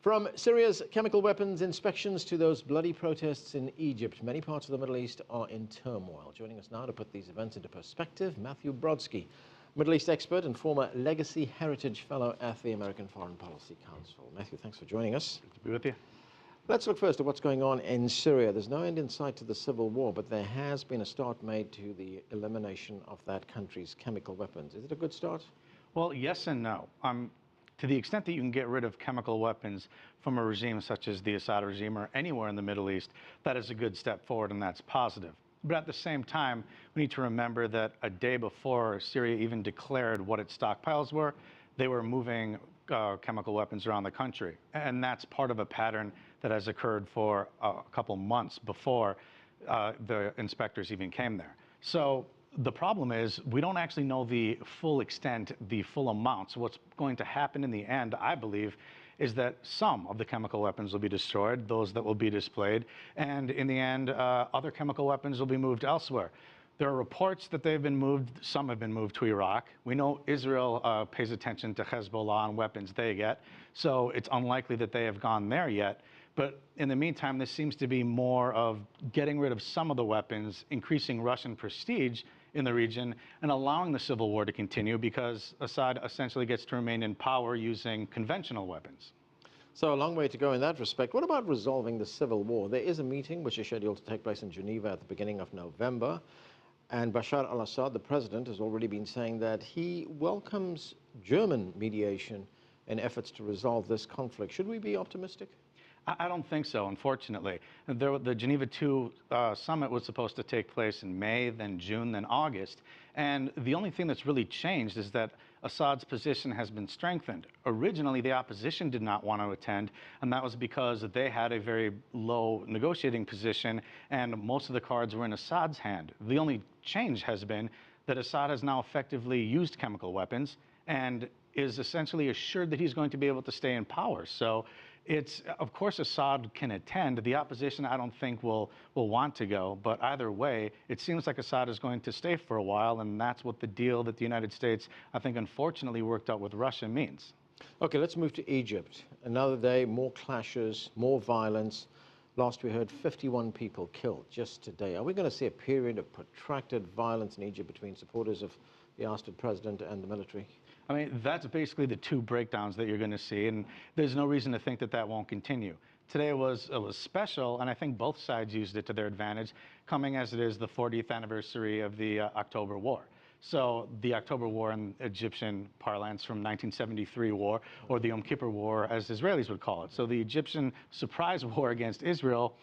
From Syria's chemical weapons inspections to those bloody protests in Egypt, many parts of the Middle East are in turmoil. Joining us now to put these events into perspective, Matthew Brodsky, Middle East expert and former Legacy Heritage Fellow at the American Foreign Policy Council. Matthew, thanks for joining us. Good to be with you. Let's look first at what's going on in Syria. There's no end in sight to the civil war, but there has been a start made to the elimination of that country's chemical weapons. Is it a good start? Well, yes and no. To the extent that you can get rid of chemical weapons from a regime such as the Assad regime or anywhere in the Middle East, that is a good step forward and that's positive. But at the same time, we need to remember that a day before Syria even declared what its stockpiles were, they were moving chemical weapons around the country. And that's part of a pattern that has occurred for a couple months before the inspectors even came there. So the problem is we don't actually know the full extent, the full amount. So what's going to happen in the end, I believe, is that some of the chemical weapons will be destroyed, those that will be displayed, and in the end, other chemical weapons will be moved elsewhere. There are reports that they've been moved, some have been moved to Iraq. We know Israel pays attention to Hezbollah and weapons they get, so it's unlikely that they have gone there yet. But in the meantime, this seems to be more of getting rid of some of the weapons, increasing Russian prestige in the region, and allowing the civil war to continue because Assad essentially gets to remain in power using conventional weapons. So a long way to go in that respect. What about resolving the civil war? There is a meeting which is scheduled to take place in Geneva at the beginning of November. And Bashar al-Assad, the president, has already been saying that he welcomes German mediation in efforts to resolve this conflict. Should we be optimistic? I don't think so, unfortunately. The Geneva II summit was supposed to take place in May, then June, then August. And the only thing that's really changed is that Assad's position has been strengthened. Originally, the opposition did not want to attend, and that was because they had a very low negotiating position, and most of the cards were in Assad's hand. The only change has been that Assad has now effectively used chemical weapons and is essentially assured that he's going to be able to stay in power. So it's, of course, Assad can attend. The opposition, I don't think, will want to go. But either way, it seems like Assad is going to stay for a while, and that's what the deal that the United States, I think, unfortunately worked out with Russia means. Okay, let's move to Egypt. Another day, more clashes, more violence. Last we heard 51 people killed just today. Are we going to see a period of protracted violence in Egypt between supporters of the ousted president and the military? I mean, that's basically the two breakdowns that you're going to see, and there's no reason to think that that won't continue. Today was special, and I think both sides used it to their advantage, coming as it is the 40th anniversary of the October War. So the October War in Egyptian parlance from 1973 war, or the Yom Kippur War, as Israelis would call it. So the Egyptian surprise war against Israel.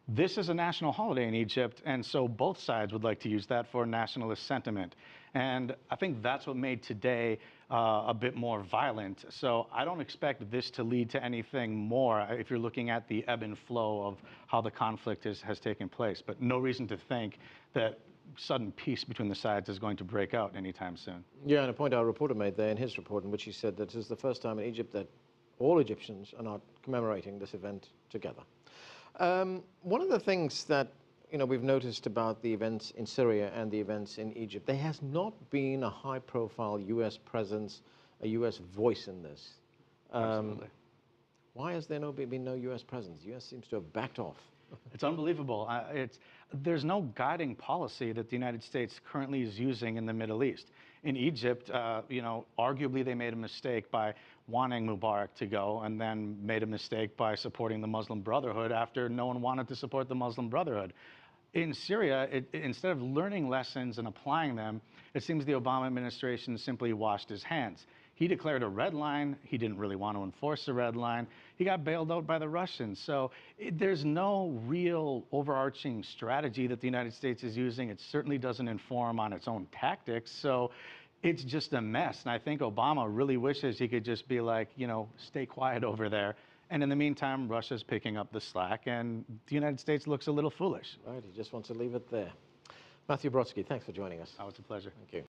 This is a national holiday in Egypt, and so both sides would like to use that for nationalist sentiment. And I think that's what made today a bit more violent. So I don't expect this to lead to anything more if you're looking at the ebb and flow of how the conflict has taken place. But no reason to think that sudden peace between the sides is going to break out anytime soon. Yeah, and a point our reporter made there in his report in which he said that this is the first time in Egypt that all Egyptians are not commemorating this event together. One of the things that we've noticed about the events in Syria and the events in Egypt, there has not been a high-profile U.S. presence, a U.S. voice in this. Absolutely. Why has there been no U.S. presence? The U.S. seems to have backed off. It's unbelievable. There's no guiding policy that the United States currently is using in the Middle East. In Egypt, arguably they made a mistake by wanting Mubarak to go and then made a mistake by supporting the Muslim Brotherhood after no one wanted to support the Muslim Brotherhood. In Syria, instead of learning lessons and applying them, it seems the Obama administration simply washed his hands. He declared a red line. He didn't really want to enforce the red line. He got bailed out by the Russians. So there's no real overarching strategy that the United States is using. It certainly doesn't inform on its own tactics. So it's just a mess. And I think Obama really wishes he could just be like, stay quiet over there. And in the meantime, Russia's picking up the slack, and the United States looks a little foolish. Right, he just wants to leave it there. Matthew Brodsky, thanks for joining us. Oh, it's a pleasure. Thank you.